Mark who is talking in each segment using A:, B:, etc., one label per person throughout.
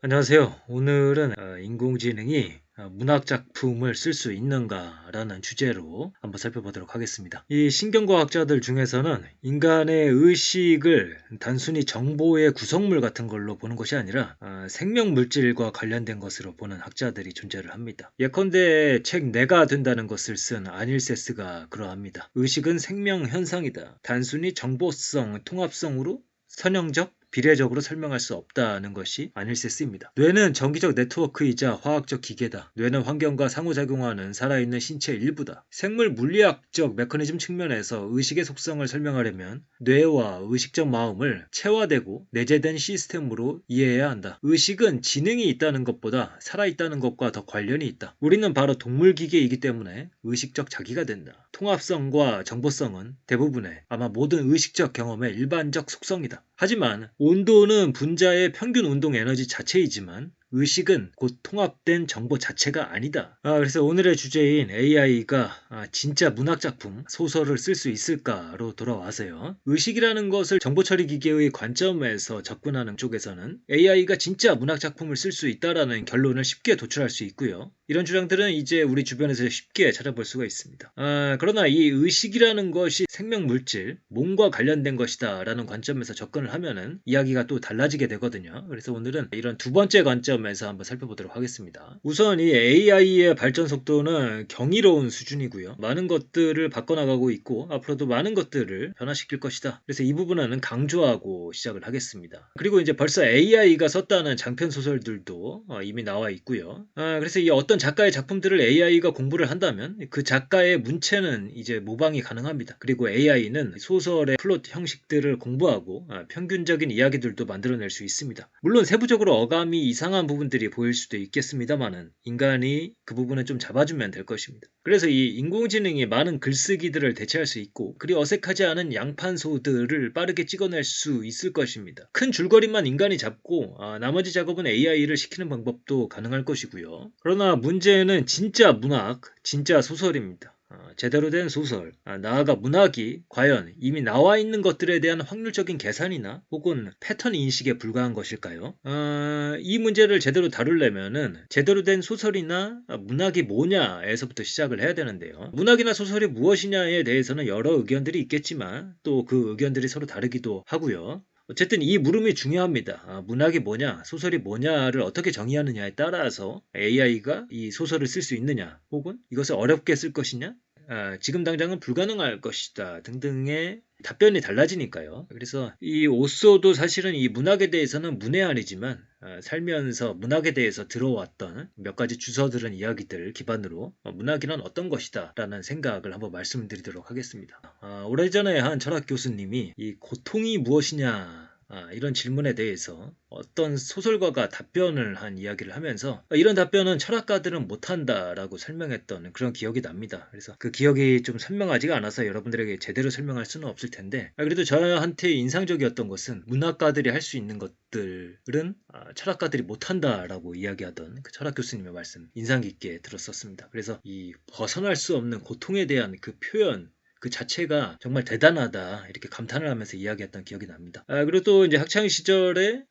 A: 안녕하세요. 오늘은 인공지능이 문학작품을 쓸 수 있는가라는 주제로 한번 살펴보도록 하겠습니다. 이 신경과학자들 중에서는 인간의 의식을 단순히 정보의 구성물 같은 걸로 보는 것이 아니라 생명물질과 관련된 것으로 보는 학자들이 존재를 합니다. 예컨대 책 내가 된다는 것을 쓴 아닐세스가 그러합니다. 의식은 생명현상이다. 단순히 정보성, 통합성으로 선형적, 비례적으로 설명할 수 없다는 것이 아닐세스입니다. 뇌는 정기적 네트워크이자 화학적 기계다. 뇌는 환경과 상호작용하는 살아있는 신체의 일부다. 생물 물리학적 메커니즘 측면에서 의식의 속성을 설명하려면 뇌와 의식적 마음을 체화되고 내재된 시스템으로 이해해야 한다. 의식은 지능이 있다는 것보다 살아있다는 것과 더 관련이 있다. 우리는 바로 동물기계이기 때문에 의식적 자기가 된다. 통합성과 정보성은 대부분의, 아마 모든 의식적 경험의 일반적 속성이다. 하지만 온도는 분자의 평균 운동 에너지 자체이지만 의식은 곧 통합된 정보 자체가 아니다. 그래서 오늘의 주제인 AI가 진짜 문학작품, 소설을 쓸 수 있을까로 돌아와서요. 의식이라는 것을 정보처리 기계의 관점에서 접근하는 쪽에서는 AI가 진짜 문학작품을 쓸 수 있다라는 결론을 쉽게 도출할 수 있고요. 이런 주장들은 이제 우리 주변에서 쉽게 찾아볼 수가 있습니다. 그러나 이 의식이라는 것이 생명물질, 몸과 관련된 것이다 라는 관점에서 접근을 하면은 이야기가 또 달라지게 되거든요. 그래서 오늘은 이런 두 번째 관점에서 한번 살펴보도록 하겠습니다. 우선 이 AI의 발전 속도는 경이로운 수준이고요. 많은 것들을 바꿔나가고 있고 앞으로도 많은 것들을 변화시킬 것이다. 그래서 이 부분은 강조하고 시작을 하겠습니다. 그리고 이제 벌써 AI가 썼다는 장편 소설들도 이미 나와 있고요. 그래서 이 어떤 작가의 작품들을 AI가 공부를 한다면 그 작가의 문체는 이제 모방이 가능합니다. 그리고 AI는 소설의 플롯 형식들을 공부하고 평균적인 이야기들도 만들어낼 수 있습니다. 물론 세부적으로 어감이 이상한 부분들이 보일 수도 있겠습니다만은 인간이 그 부분은 좀 잡아주면 될 것입니다. 그래서 이 인공지능이 많은 글쓰기들을 대체할 수 있고 그리 어색하지 않은 양판소들을 빠르게 찍어낼 수 있을 것입니다. 큰 줄거리만 인간이 잡고 나머지 작업은 AI를 시키는 방법도 가능할 것이고요. 그러나 문제는 진짜 문학, 진짜 소설입니다. 제대로 된 소설, 나아가 문학이 과연 이미 나와 있는 것들에 대한 확률적인 계산이나 혹은 패턴 인식에 불과한 것일까요? 이 문제를 제대로 다루려면은 제대로 된 소설이나 문학이 뭐냐에서부터 시작을 해야 되는데요. 문학이나 소설이 무엇이냐에 대해서는 여러 의견들이 있겠지만 또 그 의견들이 서로 다르기도 하고요. 어쨌든 이 물음이 중요합니다. 문학이 뭐냐, 소설이 뭐냐를 어떻게 정의하느냐에 따라서 AI가 이 소설을 쓸 수 있느냐, 혹은 이것을 어렵게 쓸 것이냐, 지금 당장은 불가능할 것이다 등등의 답변이 달라지니까요. 그래서 이 오쏘도 사실은 이 문학에 대해서는 문외한이지만 살면서 문학에 대해서 들어왔던 몇 가지 주워들은 이야기들 기반으로 문학이란 어떤 것이다 라는 생각을 한번 말씀드리도록 하겠습니다. 오래전에 한 철학 교수님이 이 고통이 무엇이냐 이런 질문에 대해서 어떤 소설가가 답변을 한 이야기를 하면서 이런 답변은 철학가들은 못한다라고 설명했던 그런 기억이 납니다. 그래서 그 기억이 좀 선명하지가 않아서 여러분들에게 제대로 설명할 수는 없을 텐데 그래도 저한테 인상적이었던 것은 문학가들이 할 수 있는 것들은 철학가들이 못한다라고 이야기하던 그 철학 교수님의 말씀 인상 깊게 들었었습니다. 그래서 이 벗어날 수 없는 고통에 대한 그 표현 그 자체가 정말 대단하다 이렇게 감탄을 하면서 이야기했던 기억이 납니다. 그리고 또 이제 학창 시절에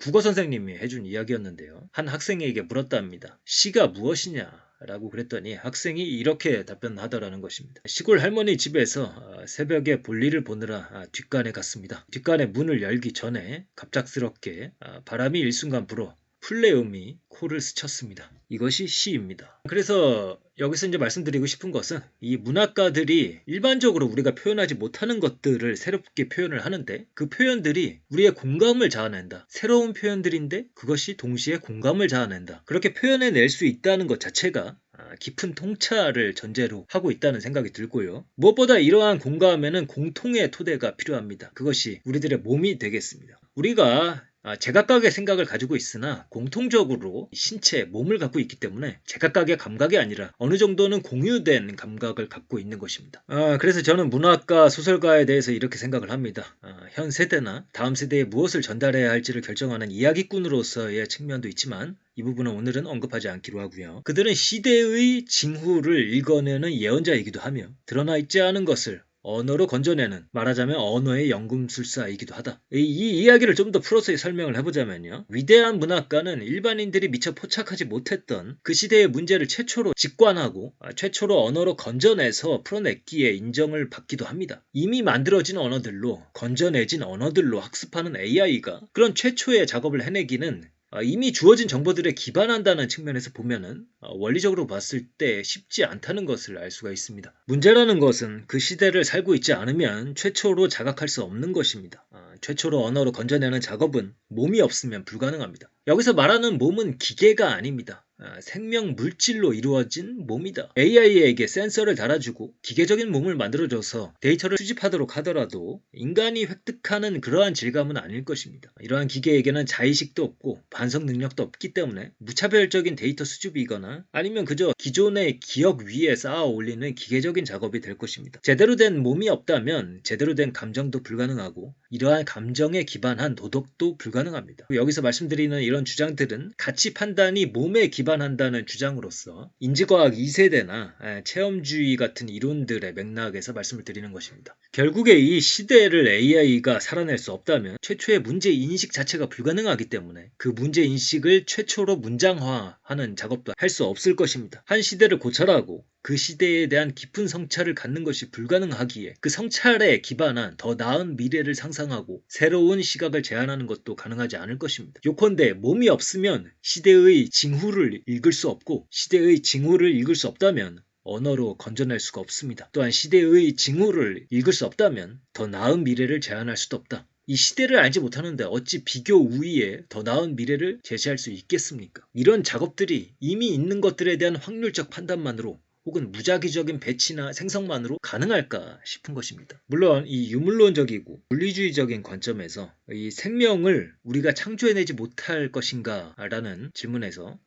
A: 국어 선생님이 해준 이야기였는데요. 한 학생에게 물었답니다. 시가 무엇이냐? 라고 그랬더니 학생이 이렇게 답변하더라는 것입니다. 시골 할머니 집에서 새벽에 볼일을 보느라 뒷간에 갔습니다. 뒷간에 문을 열기 전에 갑작스럽게 바람이 일순간 불어 풀레음이 코를 스쳤습니다. 이것이 시입니다. 그래서 여기서 이제 말씀드리고 싶은 것은 이 문학가들이 일반적으로 우리가 표현하지 못하는 것들을 새롭게 표현을 하는데 그 표현들이 우리의 공감을 자아낸다. 새로운 표현들인데 그것이 동시에 공감을 자아낸다. 그렇게 표현해낼 수 있다는 것 자체가 깊은 통찰을 전제로 하고 있다는 생각이 들고요. 무엇보다 이러한 공감에는 공통의 토대가 필요합니다. 그것이 우리들의 몸이 되겠습니다. 우리가 제각각의 생각을 가지고 있으나 공통적으로 신체, 몸을 갖고 있기 때문에 제각각의 감각이 아니라 어느 정도는 공유된 감각을 갖고 있는 것입니다. 그래서 저는 문학가, 소설가에 대해서 이렇게 생각을 합니다. 현 세대나 다음 세대에 무엇을 전달해야 할지를 결정하는 이야기꾼으로서의 측면도 있지만 이 부분은 오늘은 언급하지 않기로 하고요. 그들은 시대의 징후를 읽어내는 예언자이기도 하며 드러나 있지 않은 것을 언어로 건져내는, 말하자면 언어의 연금술사이기도 하다. 이 이야기를 좀 더 풀어서 설명을 해보자면요. 위대한 문학가는 일반인들이 미처 포착하지 못했던 그 시대의 문제를 최초로 직관하고 최초로 언어로 건져내서 풀어냈기에 인정을 받기도 합니다. 이미 만들어진 언어들로, 건져내진 언어들로 학습하는 AI가 그런 최초의 작업을 해내기는 이미 주어진 정보들에 기반한다는 측면에서 보면은 원리적으로 봤을 때 쉽지 않다는 것을 알 수가 있습니다. 문제라는 것은 그 시대를 살고 있지 않으면 최초로 자각할 수 없는 것입니다. 최초로 언어로 건져내는 작업은 몸이 없으면 불가능합니다. 여기서 말하는 몸은 기계가 아닙니다. 생명 물질로 이루어진 몸이다. AI에게 센서를 달아주고 기계적인 몸을 만들어줘서 데이터를 수집하도록 하더라도 인간이 획득하는 그러한 질감은 아닐 것입니다. 이러한 기계에게는 자의식도 없고 반성 능력도 없기 때문에 무차별적인 데이터 수집이거나 아니면 그저 기존의 기억 위에 쌓아 올리는 기계적인 작업이 될 것입니다. 제대로 된 몸이 없다면 제대로 된 감정도 불가능하고 이러한 감정에 기반한 도덕도 불가능합니다. 여기서 말씀드리는 이런 주장들은 가치 판단이 몸에 기반한다는 주장으로서 인지과학 2세대나 체험주의 같은 이론들의 맥락에서 말씀을 드리는 것입니다. 결국에 이 시대를 AI가 살아낼 수 없다면 최초의 문제 인식 자체가 불가능하기 때문에 그 문제 인식을 최초로 문장화하는 작업도 할 수 없을 것입니다. 한 시대를 고찰하고 그 시대에 대한 깊은 성찰을 갖는 것이 불가능하기에 그 성찰에 기반한 더 나은 미래를 상상하고 새로운 시각을 제안하는 것도 가능하지 않을 것입니다. 요컨대 몸이 없으면 시대의 징후를 읽을 수 없고 시대의 징후를 읽을 수 없다면 언어로 건져낼 수가 없습니다. 또한 시대의 징후를 읽을 수 없다면 더 나은 미래를 제안할 수도 없다. 이 시대를 알지 못하는데 어찌 비교 우위에 더 나은 미래를 제시할 수 있겠습니까? 이런 작업들이 이미 있는 것들에 대한 확률적 판단만으로 혹은 무작위적인 배치나 생성만으로 가능할까 싶은 것입니다. 물론 이 유물론적이고 물리주의적인 관점에서 이 생명을 우리가 창조해내지 못할 것인가 라는 질문에서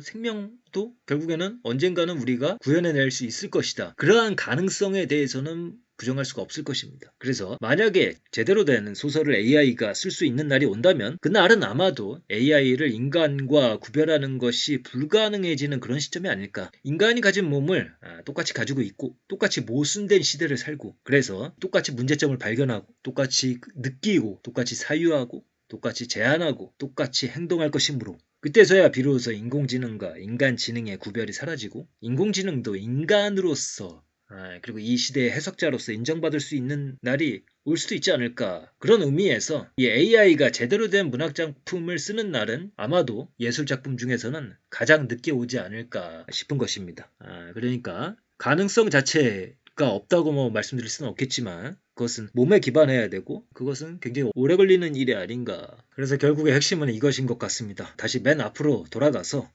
A: 생명도 결국에는 언젠가는 우리가 구현해낼 수 있을 것이다. 그러한 가능성에 대해서는 부정할 수가 없을 것입니다. 그래서 만약에 제대로 된 소설을 AI가 쓸 수 있는 날이 온다면 그날은 아마도 AI를 인간과 구별하는 것이 불가능해지는 그런 시점이 아닐까. 인간이 가진 몸을 똑같이 가지고 있고 똑같이 모순된 시대를 살고 그래서 똑같이 문제점을 발견하고 똑같이 느끼고 똑같이 사유하고 똑같이 제안하고 똑같이 행동할 것이므로 그때서야 비로소 인공지능과 인간지능의 구별이 사라지고 인공지능도 인간으로서 그리고 이 시대의 해석자로서 인정받을 수 있는 날이 올 수도 있지 않을까. 그런 의미에서 이 AI가 제대로 된 문학작품을 쓰는 날은 아마도 예술작품 중에서는 가장 늦게 오지 않을까 싶은 것입니다. 그러니까 가능성 자체가 없다고 말씀드릴 수는 없겠지만 그것은 몸에 기반해야 되고 그것은 굉장히 오래 걸리는 일이 아닌가. 그래서 결국의 핵심은 이것인 것 같습니다. 다시 맨 앞으로 돌아가서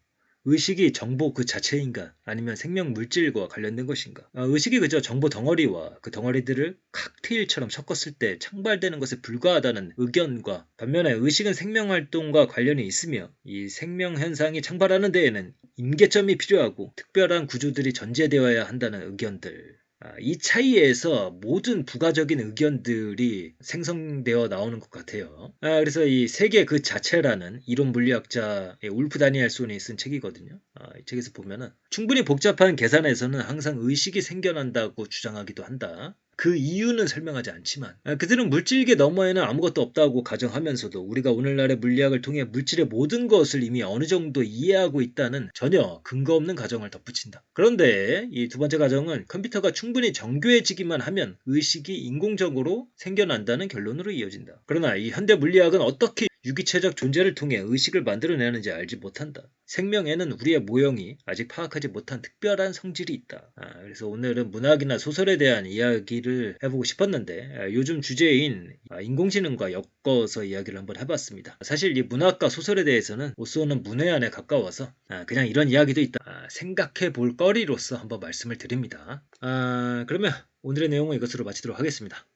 A: 의식이 정보 그 자체인가 아니면 생명 물질과 관련된 것인가. 의식이 그저 정보 덩어리와 그 덩어리들을 칵테일처럼 섞었을 때 창발되는 것에 불과하다는 의견과 반면에 의식은 생명활동과 관련이 있으며 이 생명현상이 창발하는 데에는 임계점이 필요하고 특별한 구조들이 전제되어야 한다는 의견들. 이 차이에서 모든 부가적인 의견들이 생성되어 나오는 것 같아요. 그래서 이 세계 그 자체라는 이론 물리학자의 울프 다니엘손이 쓴 책이거든요. 이 책에서 보면은 충분히 복잡한 계산에서는 항상 의식이 생겨난다고 주장하기도 한다. 그 이유는 설명하지 않지만 그들은 물질계 너머에는 아무것도 없다고 가정하면서도 우리가 오늘날의 물리학을 통해 물질의 모든 것을 이미 어느 정도 이해하고 있다는 전혀 근거 없는 가정을 덧붙인다. 그런데 이 두 번째 가정은 컴퓨터가 충분히 정교해지기만 하면 의식이 인공적으로 생겨난다는 결론으로 이어진다. 그러나 이 현대 물리학은 어떻게 유기체적 존재를 통해 의식을 만들어내는지 알지 못한다. 생명에는 우리의 모형이 아직 파악하지 못한 특별한 성질이 있다. 그래서 오늘은 문학이나 소설에 대한 이야기를 해보고 싶었는데 요즘 주제인 인공지능과 엮어서 이야기를 한번 해봤습니다. 사실 이 문학과 소설에 대해서는 오쏘는 문외한에 가까워서 그냥 이런 이야기도 있다. 생각해 볼 거리로서 한번 말씀을 드립니다. 그러면 오늘의 내용은 이것으로 마치도록 하겠습니다.